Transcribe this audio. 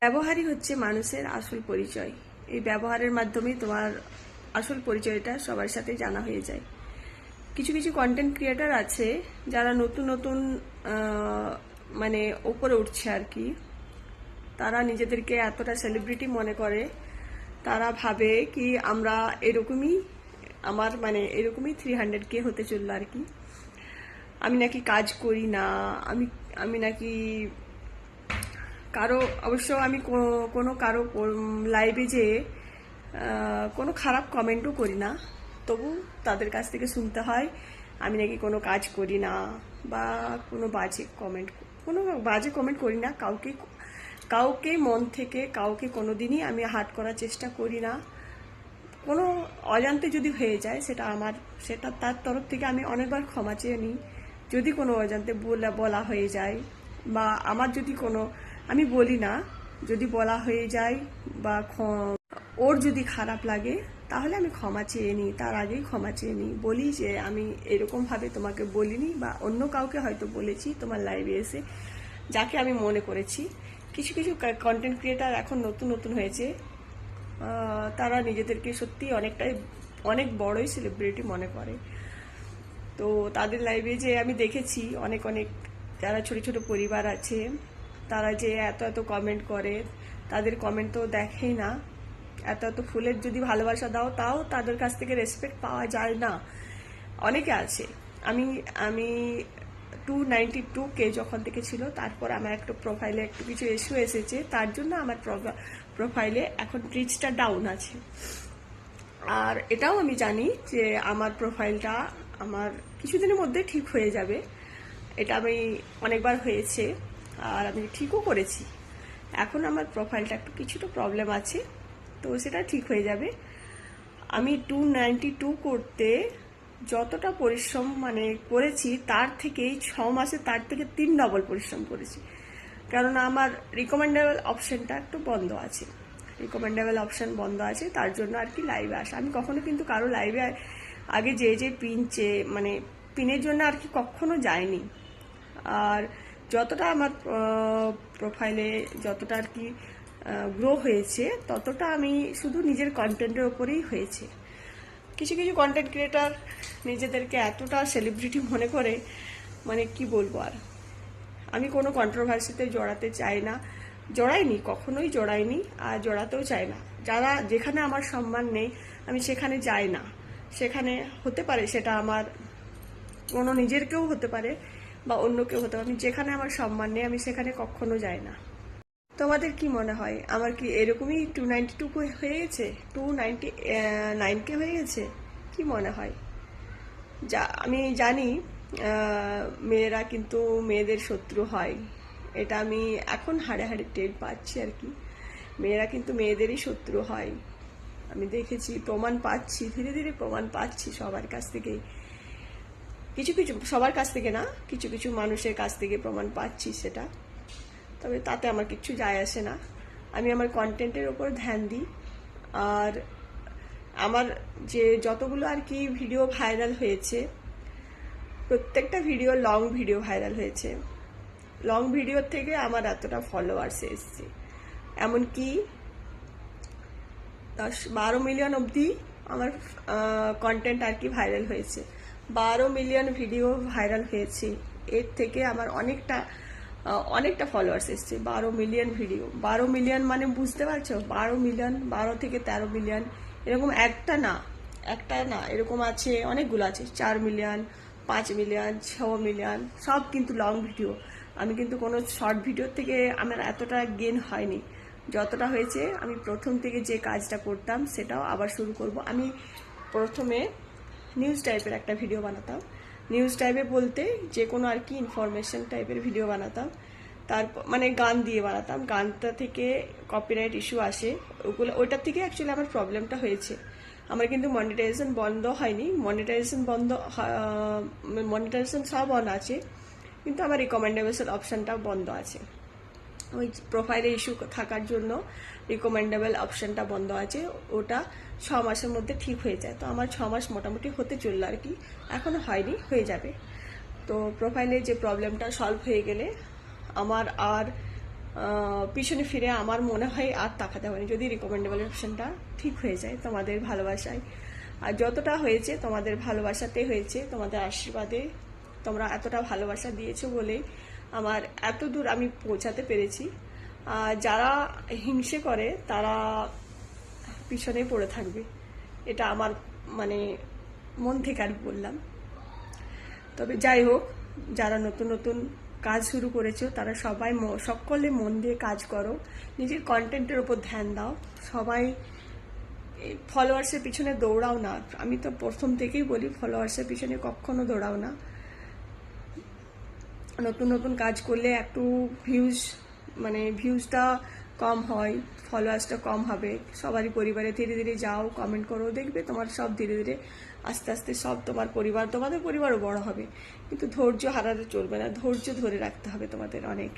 ব্যবহারই হচ্ছে মানুষের আসল পরিচয়। এই ব্যবহারের মাধ্যমে তোমার আসল পরিচয়টা সবার সাথে জানা হয়ে যায়। কিছু কিছু কন্টেন্ট ক্রিয়েটার আছে যারা নতুন নতুন মানে ওপরে উঠছে আর কি। তারা নিজেদেরকে এতটা সেলিব্রিটি মনে করে, তারা ভাবে কি আমরা এরকমই, আমার মানে এরকমই 300K হতে চললো আর কি। আমি নাকি কাজ করি না, আমি আমি নাকি কারো, অবশ্য আমি কোনো কারো লাইভে যে কোনো খারাপ কমেন্টও করি না, তবু তাদের কাছ থেকে শুনতে হয় আমি নাকি কোনো কাজ করি না বা কোনো বাজে কমেন্ট করি না। কাউকে মন থেকে কাউকে কোনোদিনই আমি হার্ট করার চেষ্টা করি না। কোনো অজান্তে যদি হয়ে যায় সেটা তার তরফ থেকে আমি অনেকবার ক্ষমা চেয়ে নিই। যদি কোনো অজান্তে বলা হয়ে যায় বা আমার যদি কোনো, আমি বলি না, যদি বলা হয়ে যায় বা ওর যদি খারাপ লাগে তাহলে আমি ক্ষমা চেয়ে নিই, তার আগেই ক্ষমা চেয়ে নিই, বলি যে আমি এরকমভাবে তোমাকে বলিনি বা অন্য কাউকে হয়তো বলেছি তোমার লাইভে এসে, যাকে আমি মনে করেছি। কিছু কিছু কন্টেন্ট ক্রিয়েটার এখন নতুন নতুন হয়েছে, তারা নিজেদেরকে সত্যি অনেক বড়ই সেলিব্রিটি মনে করে। তো তাদের লাইভে যে আমি দেখেছি অনেক যারা ছোট ছোট পরিবার আছে, তারা যে এত এত কমেন্ট করে, তাদের কমেন্ট তো দেখেই না। এত এত ফুলের যদি ভালোবাসা দাও তাও তাদের কাছ থেকে রেসপেক্ট পাওয়া যায় না। অনেকে আছে, আমি 292K যখন থেকে ছিল, তারপর আমার একটা প্রোফাইলে একটু কিছু ইস্যু এসেছে, তার জন্য আমার প্রোফাইলে এখন রিচটা ডাউন আছে। আর এটাও আমি জানি যে আমার প্রোফাইলটা আমার কিছুদিনের মধ্যে ঠিক হয়ে যাবে। এটা আমি অনেকবার হয়েছে আর আমি ঠিকও করেছি। এখন আমার প্রোফাইলটা একটু কিছুটা প্রবলেম আছে, তো সেটা ঠিক হয়ে যাবে। আমি 292 করতে যতটা পরিশ্রম করেছি, তার থেকে 6 মাসে তার থেকে 3 ডবল পরিশ্রম করেছি। কারণ আমার রিকমেন্ডেবল অপশনটা একটু বন্ধ আছে, তার জন্য আর কি লাইভে আসা। আমি কখনো কিন্তু কারো লাইভে আগে যে পিনের জন্য আর কি কখনো যাইনি। আর যতটা আমার প্রোফাইলে যতটা আর কি গ্রো হয়েছে, ততটা আমি শুধু নিজের কন্টেন্টের ওপরেই হয়েছে। কিছু কিছু কন্টেন্ট ক্রিয়েটার নিজেদেরকে এতটা সেলিব্রিটি মনে করে, কি বলবো আর। আমি কোনো কন্ট্রোভার্সিতে জড়াতে চাই না, কখনোই জড়াইনি আর জড়াতেও চাই না। যেখানে আমার সম্মান নেই আমি সেখানে যাই না। সেখানে হতে পারে সেটা আমার কোনো নিজের কেউ হতে পারে বা অন্য কেউ হতে পারে, যেখানে আমার সম্মান নেই আমি সেখানে কখনো যাই না। তোমাদের কি মনে হয়, আমার কি এরকমই 292 হয়ে গেছে, 299K হয়ে গেছে? কি মনে হয়? আমি জানি মেয়েরা কিন্তু মেয়েদের শত্রু হয়, এটা আমি এখন হাড়ে হাড়ে টের পাচ্ছি আর কি। মেয়েরা কিন্তু মেয়েদেরই শত্রু হয়, আমি দেখেছি, প্রমাণ পাচ্ছি, ধীরে ধীরে প্রমাণ পাচ্ছি সবার কাছ থেকেই। সবার কাছ থেকে না, কিছু কিছু মানুষের কাছ থেকে প্রমাণ পাচ্ছি সেটা। তবে তাতে আমার কিচ্ছু যায় আসে না, আমি আমার কন্টেন্টের ওপর ধ্যান দিই। আর আমার যে যতগুলো আর কি ভিডিও ভাইরাল হয়েছে, প্রত্যেকটা ভিডিও লং ভিডিও ভাইরাল হয়েছে। লং ভিডিওর থেকে আমার এতটা ফলোয়ার্স এসছে, এমনকি 12 মিলিয়ন অবধি আমার কন্টেন্ট আর কি ভাইরাল হয়েছে। 12 মিলিয়ন ভিডিও ভাইরাল হয়েছে, এর থেকে আমার অনেকটা ফলোয়ার্স এসছে। 12 মিলিয়ন ভিডিও, 12 মিলিয়ন মানে বুঝতে পারছো, 12 মিলিয়ন, 12 থেকে 13 মিলিয়ন, এরকম একটা না এরকম আছে, অনেকগুলো আছে, 4 মিলিয়ন, 5 মিলিয়ন, 6 মিলিয়ন, সব কিন্তু লং ভিডিও। আমি কিন্তু কোনো শর্ট ভিডিওর থেকে আমার এতটা গেন হয়নি, যতটা হয়েছে। আমি প্রথম থেকে যে কাজটা করতাম সেটাও আবার শুরু করব। আমি প্রথমে নিউজ টাইপের একটা ভিডিও বানাতাম, নিউজ টাইপে বলতে যে কোনো আর কি ইনফরমেশন টাইপের ভিডিও বানাতাম। তারপর গান দিয়ে বানাতাম, গানটা থেকে কপিরাইট ইস্যু আসে, ওইটার থেকে অ্যাকচুয়ালি আমার প্রবলেমটা হয়েছে। আমার কিন্তু মনিটাইজেশন বন্ধ হয়নি, মনিটাইজেশন সব অন আছে, কিন্তু আমার রিকমেন্ডেবল অপশনটা বন্ধ আছে। ওই প্রোফাইলে ইস্যু থাকার জন্য রিকমেন্ডেবল অপশনটা বন্ধ আছে, ওটা 6 মাসের মধ্যে ঠিক হয়ে যায়। তো আমার 6 মাস মোটামুটি হতে চললো আর কি, এখনো হয়নি, হয়ে যাবে। তো প্রোফাইলে যে প্রবলেমটা সলভ হয়ে গেলে আমার আর পিছনে ফিরে আমার মনে হয় আর তাকাতে হবে না, যদি রিকমেন্ডেবল অপশনটা ঠিক হয়ে যায় তোমাদের ভালোবাসায়। আর যতটা হয়েছে তোমাদের ভালোবাসাতে হয়েছে, তোমাদের আশীর্বাদে। তোমরা এতটা ভালোবাসা দিয়েছো বলেই আমার এত দূর আমি পৌঁছাতে পেরেছি। যারা হিংসে করে তারা পিছনে পড়ে থাকবে, এটা আমার মানে মন থেকে আর বললাম। তবে যাই হোক, যারা নতুন নতুন কাজ শুরু করেছো তারা সবাই সকলে মন দিয়ে কাজ করো, নিজের কন্টেন্টের ওপর ধ্যান দাও। সবাই ফলোয়ার্সের পিছনে দৌড়াও না, আমি তো প্রথম থেকেই বলি ফলোয়ার্সের পিছনে কখনো দৌড়াও না। নতুন নতুন কাজ করলে একটু ভিউজটা কম হয়, ফলোয়ার্সটা কম হবে। সবারই পরিবারে ধীরে ধীরে যাও, কমেন্ট করো, দেখবে তোমার সব ধীরে ধীরে আস্তে আস্তে সব তোমার পরিবার, তোমাদের পরিবারও বড় হবে। কিন্তু ধৈর্য হারাতে চলবে না, ধৈর্য ধরে রাখতে হবে তোমাদের অনেক।